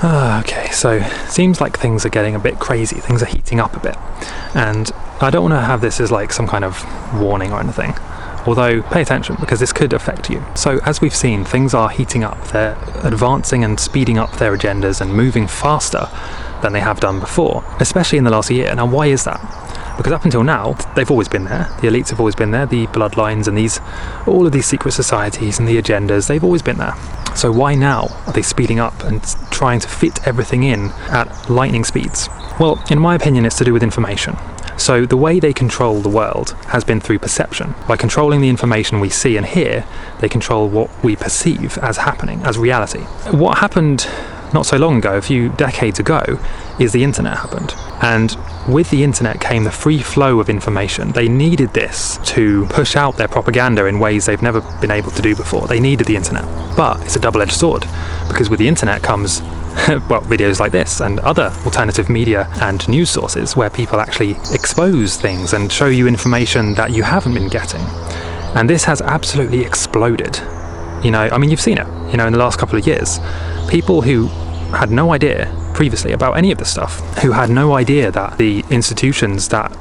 Okay, so seems like things are getting a bit crazy, things are heating up a bit, and I don't want to have this as like some kind of warning or anything, although pay attention because this could affect you. So as we've seen, things are heating up, they're advancing and speeding up their agendas and moving faster than they have done before, especially in the last year. Now why is that? Because up until now, they've always been there, the elites have always been there, the bloodlines and all of these secret societies and the agendas, they've always been there. So why now are they speeding up and trying to fit everything in at lightning speeds? Well, in my opinion, it's to do with information. So the way they control the world has been through perception. By controlling the information we see and hear, they control what we perceive as happening, as reality. What happened not so long ago, a few decades ago, is the internet happened. And with the internet came the free flow of information. They needed this to push out their propaganda in ways they've never been able to do before. They needed the internet. But it's a double-edged sword, because with the internet comes well, videos like this and other alternative media and news sources where people actually expose things and show you information that you haven't been getting. And this has absolutely exploded. You know, I mean, you've seen it, you know, in the last couple of years. People who had no idea previously about any of this stuff, who had no idea that the institutions that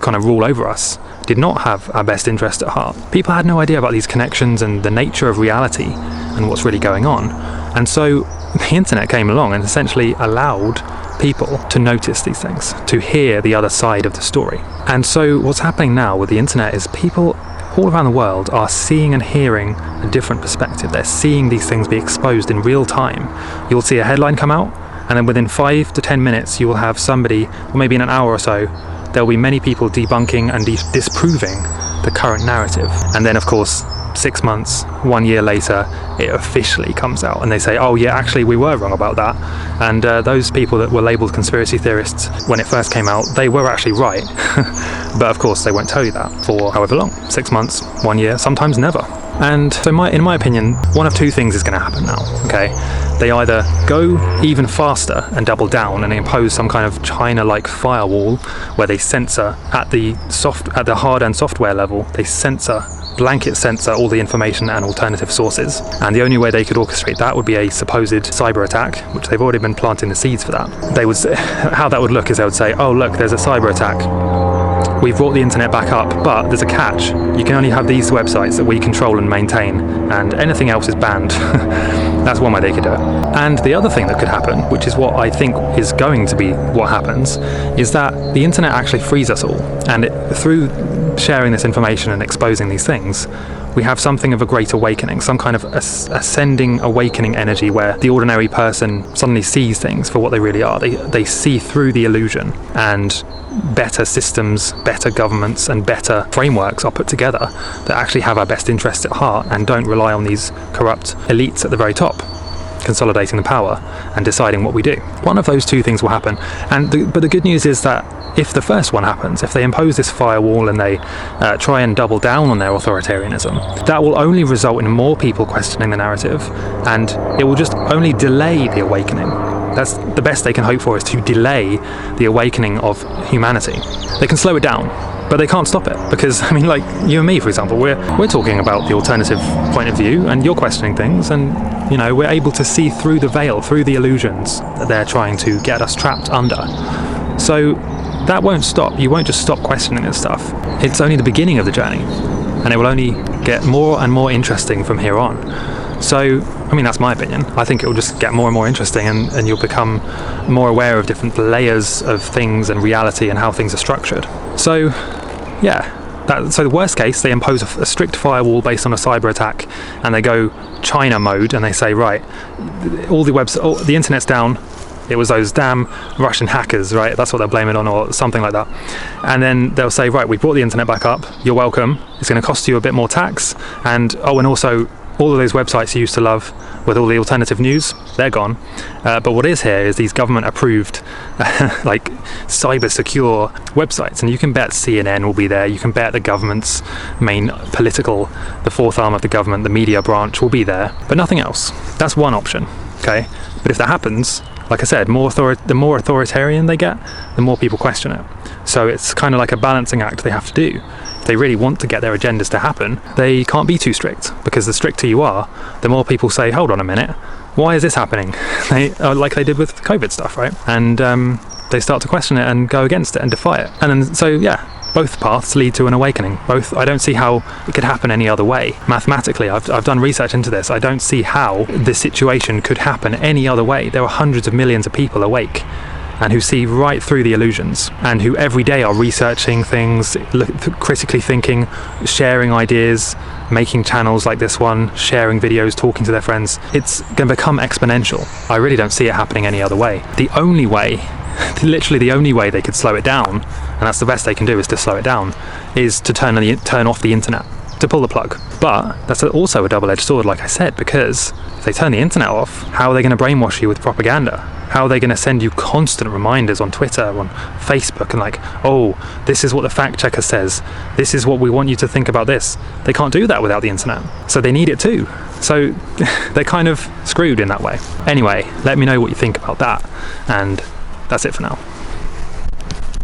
kind of rule over us did not have our best interest at heart. People had no idea about these connections and the nature of reality and what's really going on. And so the internet came along and essentially allowed people to notice these things, to hear the other side of the story. And so what's happening now with the internet is people all around the world are seeing and hearing a different perspective. They're seeing these things be exposed in real time. You'll see a headline come out, and then within 5 to 10 minutes you will have somebody, or maybe in an hour or so, there'll be many people debunking and disproving the current narrative. And then of course 6 months, 1 year later, it officially comes out and they say, oh yeah, actually we were wrong about that. And those people that were labelled conspiracy theorists when it first came out, they were actually right. But of course they won't tell you that for however long, 6 months, 1 year, sometimes never. And so in my opinion, one of two things is going to happen now, okay? They either go even faster and double down and impose some kind of China-like firewall where they censor at the hard and software level, they blanket censor all the information and alternative sources. And the only way they could orchestrate that would be a supposed cyber attack, which they've already been planting the seeds for that. How that would look is they would say, oh look, there's a cyber attack. We've brought the internet back up, but there's a catch. You can only have these websites that we control and maintain, and anything else is banned. That's one way they could do it. And the other thing that could happen, which is what I think is going to be what happens, is that the internet actually frees us all. And through sharing this information and exposing these things, we have something of a great awakening, some kind of ascending awakening energy where the ordinary person suddenly sees things for what they really are. They see through the illusion, and better systems, better governments and better frameworks are put together that actually have our best interests at heart and don't rely on these corrupt elites at the very top consolidating the power and deciding what we do. One of those two things will happen. But the good news is that if the first one happens, if they impose this firewall and they try and double down on their authoritarianism, that will only result in more people questioning the narrative, and it will just only delay the awakening. That's the best they can hope for, is to delay the awakening of humanity. They can slow it down, but they can't stop it, because I mean, like you and me, for example, we're talking about the alternative point of view, and you're questioning things, and you know, we're able to see through the veil, through the illusions that they're trying to get us trapped under. So that won't stop. You won't just stop questioning this stuff. It's only the beginning of the journey, and it will only get more and more interesting from here on. So, I mean, that's my opinion. I think it will just get more and more interesting, and you'll become more aware of different layers of things and reality and how things are structured. So, yeah. So the worst case, they impose a strict firewall based on a cyber attack, and they go China mode, and they say, right, all the internet's down. It was those damn Russian hackers, right? That's what they'll blame it on, or something like that. And then they'll say, right, we brought the internet back up. You're welcome. It's going to cost you a bit more tax, and also all of those websites you used to love with all the alternative news, they're gone. But what is here is these government-approved, like cyber-secure websites, and you can bet CNN will be there. You can bet the government's main the fourth arm of the government, the media branch, will be there, but nothing else. That's one option, okay? But if that happens, like I said, the more authoritarian they get, the more people question it. So it's kind of like a balancing act they have to do. If they really want to get their agendas to happen, they can't be too strict, because the stricter you are, the more people say, hold on a minute, why is this happening? Like they did with COVID stuff, right? And they start to question it and go against it and defy it. And then, so yeah, both paths lead to an awakening. I don't see how it could happen any other way. Mathematically, I've done research into this. I don't see how this situation could happen any other way. There are hundreds of millions of people awake and who see right through the illusions, and who every day are researching things, critically thinking, sharing ideas, making channels like this one, sharing videos, talking to their friends. It's going to become exponential. I really don't see it happening any other way. The only way, literally the only way they could slow it down, and that's the best they can do, is to slow it down, is to turn off the internet, to pull the plug. But that's also a double-edged sword, like I said, because if they turn the internet off, how are they going to brainwash you with propaganda? How are they going to send you constant reminders on Twitter, on Facebook, and like, oh, this is what the fact checker says, this is what we want you to think about this. They can't do that without the internet, so they need it too. So they're kind of screwed in that way. Anyway, let me know what you think about that, and that's it for now.